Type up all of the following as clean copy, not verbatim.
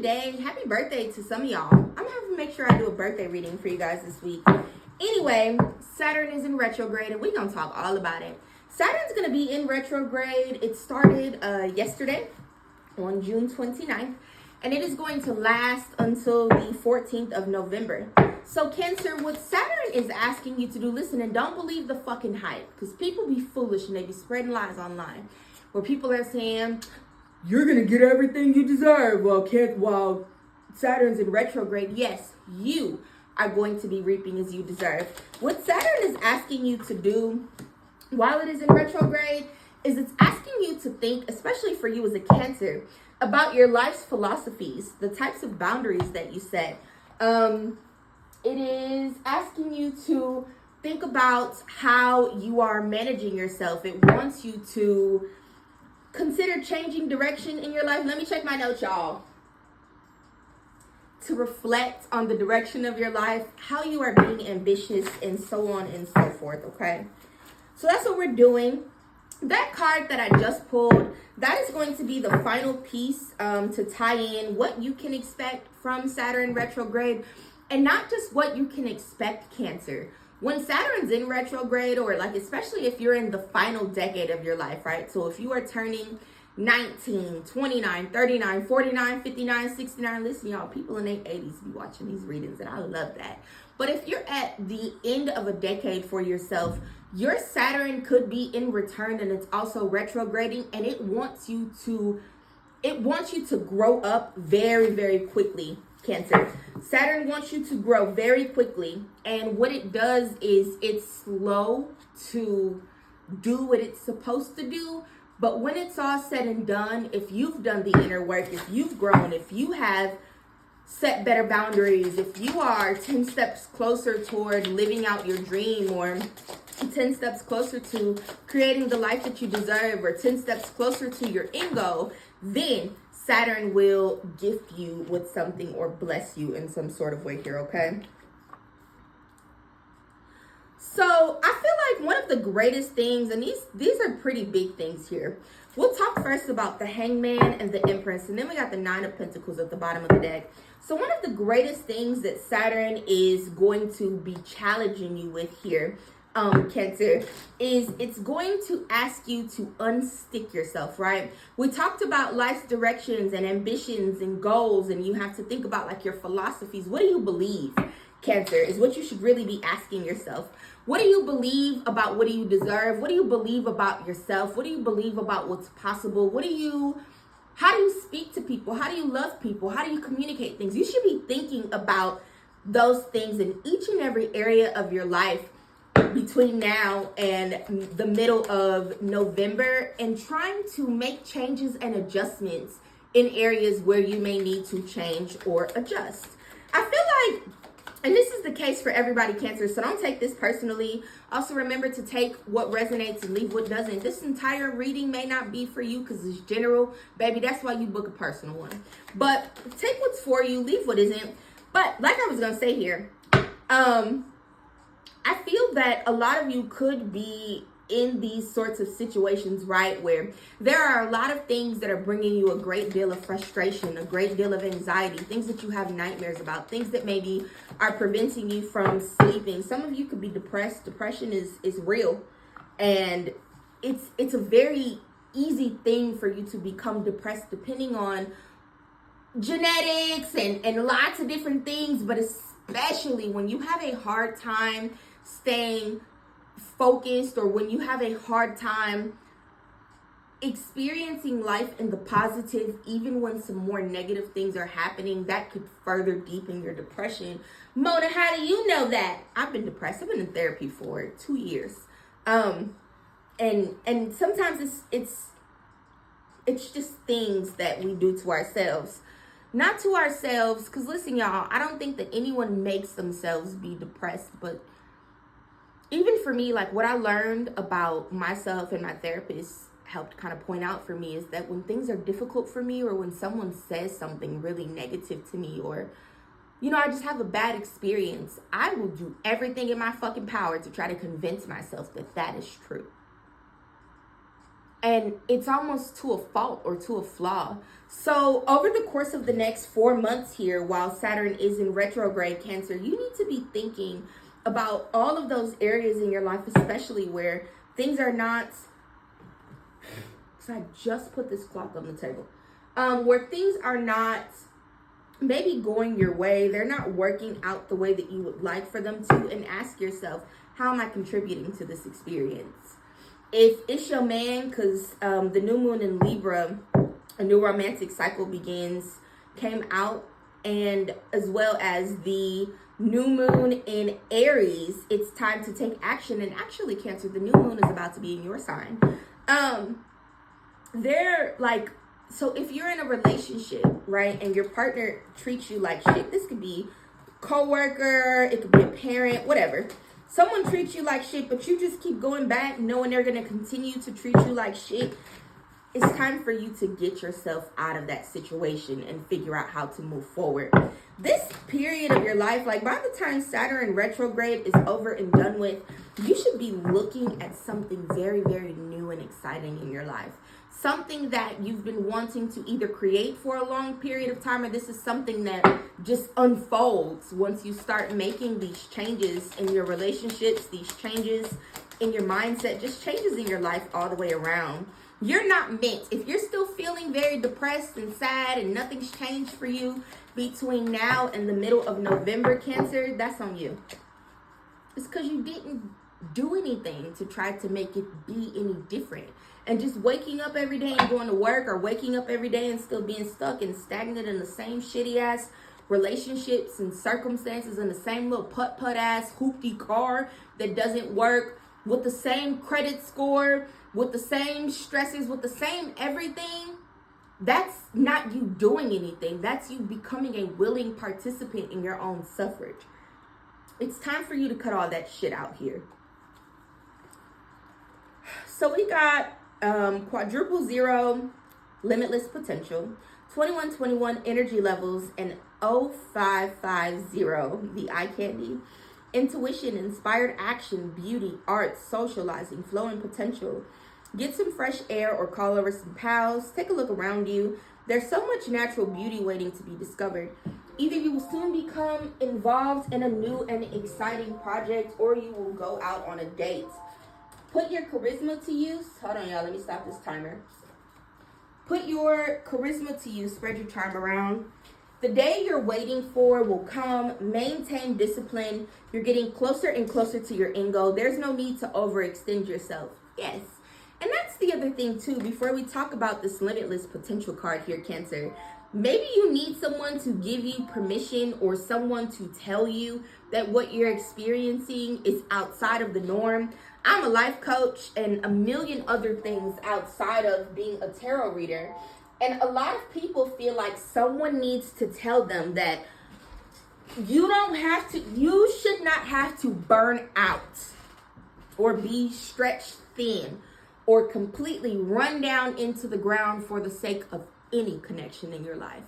day. Happy birthday to some of y'all. I'm gonna have to make sure I do a birthday reading for you guys this week. Anyway, Saturn is in retrograde and we're gonna talk all about it. Saturn's gonna be in retrograde. It started yesterday on June 29th, and it is going to last until the 14th of November. So Cancer, what Saturn is asking you to do, listen, and don't believe the fucking hype, because people be foolish and they be spreading lies online where people are saying, you're going to get everything you deserve while Saturn's in retrograde. Yes, you are going to be reaping as you deserve. What Saturn is asking you to do while it is in retrograde is it's asking you to think, especially for you as a Cancer, about your life's philosophies, the types of boundaries that you set. It is asking you to think about how you are managing yourself. It wants you to consider changing direction in your life. Let me check my notes, y'all. To reflect on the direction of your life, how you are being ambitious, and so on and so forth, okay? So that's what we're doing. That card that I just pulled, that is going to be the final piece to tie in what you can expect from Saturn retrograde, and not just what you can expect, Cancer. When Saturn's in retrograde, or like especially if you're in the final decade of your life, right? So if you are turning 19, 29, 39, 49, 59, 69, listen, y'all, people in their 80s be watching these readings, and I love that. But if you're at the end of a decade for yourself, your Saturn could be in return, and it's also retrograding, and it wants you to grow up very, very quickly, Cancer. Saturn wants you to grow very quickly, and what it does is it's slow to do what it's supposed to do. But when it's all said and done, if you've done the inner work, if you've grown, if you have set better boundaries, if you are 10 steps closer toward living out your dream, or 10 steps closer to creating the life that you deserve, or 10 steps closer to your end goal, then Saturn will gift you with something or bless you in some sort of way here, okay? So I feel like one of the greatest things, and these are pretty big things here. We'll talk first about the Hangman and the Empress, and then we got the Nine of Pentacles at the bottom of the deck. So one of the greatest things that Saturn is going to be challenging you with here, Cancer, is it's going to ask you to unstick yourself, right? We talked about life's directions and ambitions and goals, and you have to think about like your philosophies. What do you believe, Cancer, is what you should really be asking yourself. What do you believe about what do you deserve? What do you believe about yourself? What do you believe about what's possible? How do you speak to people? How do you love people? How do you communicate things? You should be thinking about those things in each and every area of your life between now and the middle of November, and trying to make changes and adjustments in areas where you may need to change or adjust. I feel like, and this is the case for everybody, Cancer, so don't take this personally. Also remember to take what resonates and leave what doesn't. This entire reading may not be for you because it's general. Baby, that's why you book a personal one. But take what's for you, leave what isn't. But like I was going to say here, I feel that a lot of you could be in these sorts of situations, right, where there are a lot of things that are bringing you a great deal of frustration, a great deal of anxiety, things that you have nightmares about, things that maybe are preventing you from sleeping. Some of you could be depressed. Depression is real, and it's a very easy thing for you to become depressed depending on genetics and lots of different things, but especially when you have a hard time staying focused, or when you have a hard time experiencing life in the positive, even when some more negative things are happening, that could further deepen your depression. Mona, how do you know that? I've been depressed. I've been in therapy for 2 years. And sometimes it's just things that we do to ourselves. Not to ourselves, because listen, y'all, I don't think that anyone makes themselves be depressed, but even for me, like what I learned about myself and my therapist helped kind of point out for me is that when things are difficult for me, or when someone says something really negative to me, or, you know, I just have a bad experience, I will do everything in my fucking power to try to convince myself that that is true. and it's almost to a fault or to a flaw. So over the course of the next 4 months here, while Saturn is in retrograde Cancer, you need to be thinking about all of those areas in your life, especially where things are not, so I just put this clock on the table, where things are not maybe going your way, they're not working out the way that you would like for them to, and ask yourself, how am I contributing to this experience? If it's your man, because the new moon in Libra, a new romantic cycle begins, came out, and as well as the new moon in Aries, it's time to take action. And actually, Cancer, the new moon is about to be in your sign. They're like, so if you're in a relationship, right, and your partner treats you like shit, this could be coworker, it could be a parent, whatever. Someone treats you like shit, but you just keep going back knowing they're going to continue to treat you like shit. It's time for you to get yourself out of that situation and figure out how to move forward. This period of your life, like by the time Saturn retrograde is over and done with, you should be looking at something very, very new and exciting in your life. Something that you've been wanting to either create for a long period of time, or this is something that just unfolds once you start making these changes in your relationships, these changes in your mindset, just changes in your life all the way around. You're not meant, if you're still feeling very depressed and sad and nothing's changed for you between now and the middle of November, Cancer, that's on you. It's because you didn't do anything to try to make it be any different. And just waking up every day and going to work, or waking up every day and still being stuck and stagnant in the same shitty ass relationships and circumstances, in the same little putt-putt ass hoopty car that doesn't work, with the same credit score, with the same stresses, with the same everything, that's not you doing anything. That's you becoming a willing participant in your own suffrage. It's time for you to cut all that shit out here. So we got quadruple zero, limitless potential, 2121 energy levels, and 0550, the eye candy. Intuition, inspired action, beauty, art, socializing, flowing potential. Get some fresh air or call over some pals. Take a look around you. There's so much natural beauty waiting to be discovered. Either you will soon become involved in a new and exciting project, or you will go out on a date. Put your charisma to use. Hold on, y'all. Let me stop this timer. Put your charisma to use. Spread your charm around. The day you're waiting for will come. Maintain discipline. You're getting closer and closer to your end goal. There's no need to overextend yourself. Yes. And that's the other thing, too, before we talk about this limitless potential card here, Cancer. Maybe you need someone to give you permission, or someone to tell you that what you're experiencing is outside of the norm. I'm a life coach and a million other things outside of being a tarot reader. And a lot of people feel like someone needs to tell them that you should not have to burn out, or be stretched thin, or completely run down into the ground for the sake of any connection in your life.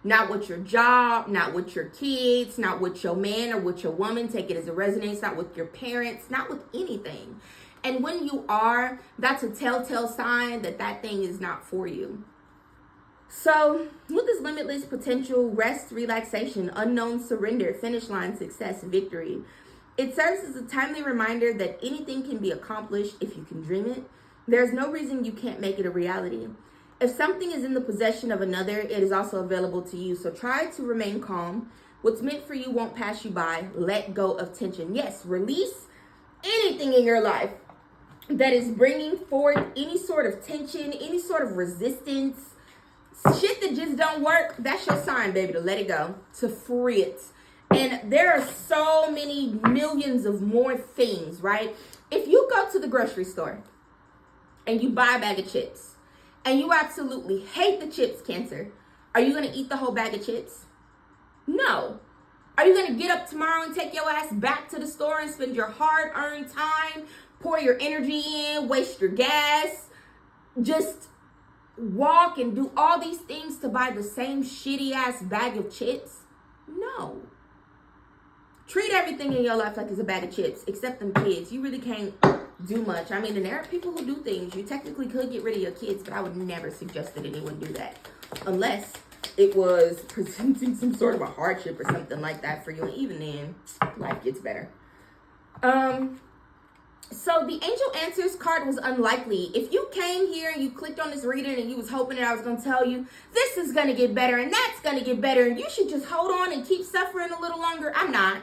Not with your job, not with your kids, not with your man or with your woman. Take it as a resonance. Not with your parents, not with anything. And when you are, that's a telltale sign that that thing is not for you. So with this limitless potential, rest, relaxation, unknown surrender, finish line, success, victory, it serves as a timely reminder that anything can be accomplished if you can dream it. There's no reason you can't make it a reality. If something is in the possession of another, it is also available to you. So try to remain calm. What's meant for you won't pass you by. Let go of tension. Yes, release anything in your life that is bringing forth any sort of tension, any sort of resistance, shit that just don't work. That's your sign, baby, to let it go, to free it. And there are so many millions of more things, right? If you go to the grocery store and you buy a bag of chips, and you absolutely hate the chips, Cancer, are you going to eat the whole bag of chips? No. Are you going to get up tomorrow and take your ass back to the store and spend your hard-earned time, pour your energy in, waste your gas, just walk and do all these things to buy the same shitty-ass bag of chips? No. Treat everything in your life like it's a bag of chips, except them kids. You really can't do much. I mean, and there are people who do things. You technically could get rid of your kids, but I would never suggest that anyone do that. Unless it was presenting some sort of a hardship or something like that for you. And even then, life gets better. So the Angel Answers card was unlikely. If you came here and you clicked on this reading and you was hoping that I was going to tell you, this is going to get better and that's going to get better and you should just hold on and keep suffering a little longer. I'm not.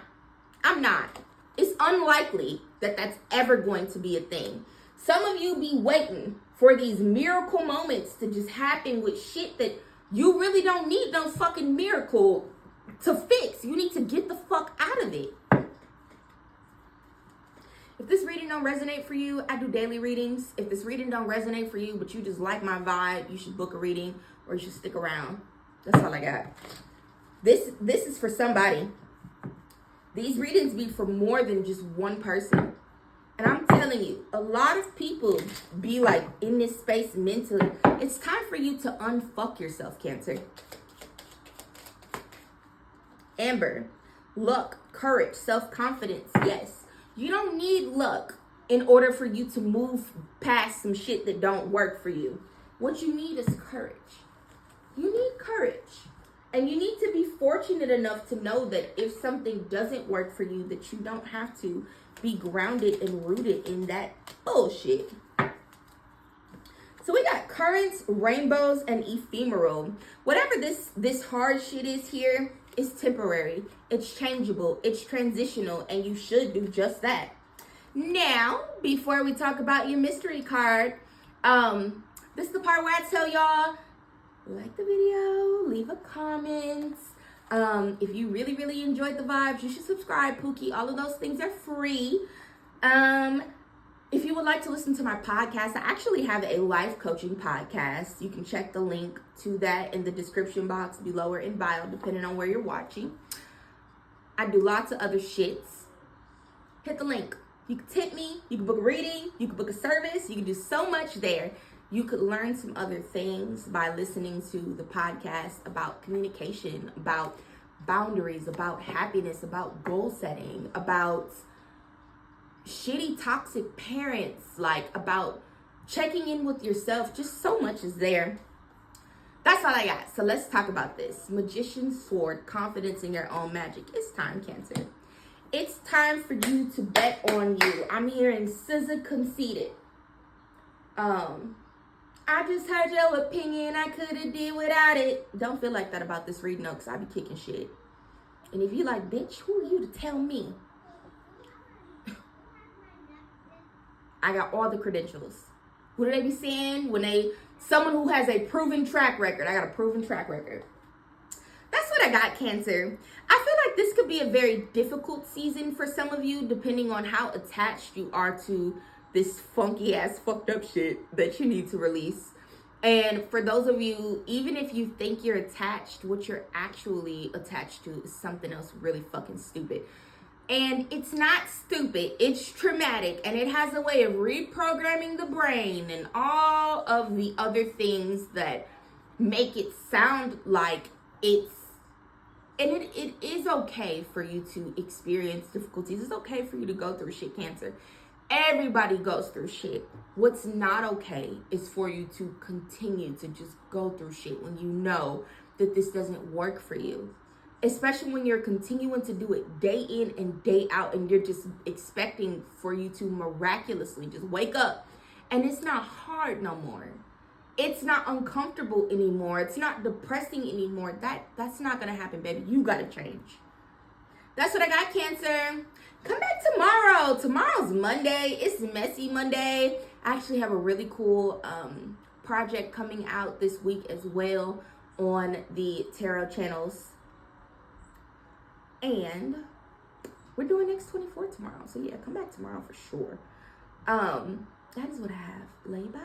It's unlikely that that's ever going to be a thing. Some of you be waiting for these miracle moments to just happen with shit that you really don't need no fucking miracle to fix. You need to get the fuck out of it. If this reading don't resonate for you, I do daily readings. If this reading don't resonate for you, but you just like my vibe, you should book a reading or you should stick around. That's all I got. This is for somebody. These readings be for more than just one person. And I'm telling you, a lot of people be like in this space mentally. It's time for you to unfuck yourself, Cancer. Amber, luck, courage, self-confidence, yes. You don't need luck in order for you to move past some shit that don't work for you. What you need is courage. You need courage. And you need to be fortunate enough to know that if something doesn't work for you, that you don't have to be grounded and rooted in that bullshit. So we got currents, rainbows, and ephemeral. Whatever this hard shit is here, it's temporary, it's changeable, it's transitional, and you should do just that. Now, before we talk about your mystery card, this is the part where I tell y'all, like the video, leave a comment. If you really, really enjoyed the vibes, you should subscribe, Pookie. All of those things are free. If you would like to listen to my podcast, I actually have a life coaching podcast. You can check the link to that in the description box below or in bio, depending on where you're watching. I do lots of other shits. Hit the link. You can tip me. You can book a reading. You can book a service. You can do so much there. You could learn some other things by listening to the podcast about communication, about boundaries, about happiness, about goal setting, about shitty toxic parents, like about checking in with yourself. Just so much is there. That's all I got. So let's talk about this. Magician's Sword, confidence in your own magic. It's time, Cancer. It's time for you to bet on you. I'm hearing SZA conceited. I just heard your opinion. I could have did without it. Don't feel like that about this reading, though, because I be kicking shit. And if you like, bitch, who are you to tell me? I got all the credentials. What do they be saying when someone who has a proven track record? I got a proven track record. That's what I got, Cancer. I feel like this could be a very difficult season for some of you, depending on how attached you are to this funky ass fucked up shit that you need to release. And for those of you, even if you think you're attached, what you're actually attached to is something else really fucking stupid. And it's not stupid, it's traumatic, and it has a way of reprogramming the brain and all of the other things that make it sound like it's, and it is okay for you to experience difficulties. It's okay for you to go through shit, Cancer. Everybody goes through shit. What's not okay is for you to continue to just go through shit when you know that this doesn't work for you. Especially when you're continuing to do it day in and day out and you're just expecting for you to miraculously just wake up. And it's not hard no more. It's not uncomfortable anymore. It's not depressing anymore. That's not going to happen, baby. You got to change. That's what I got, Cancer. Come back tomorrow. Tomorrow's Monday. It's Messy Monday. I actually have a really cool project coming out this week as well on the tarot channels. And we're doing X24 tomorrow. So yeah, come back tomorrow for sure. That is what I have. Lay bye.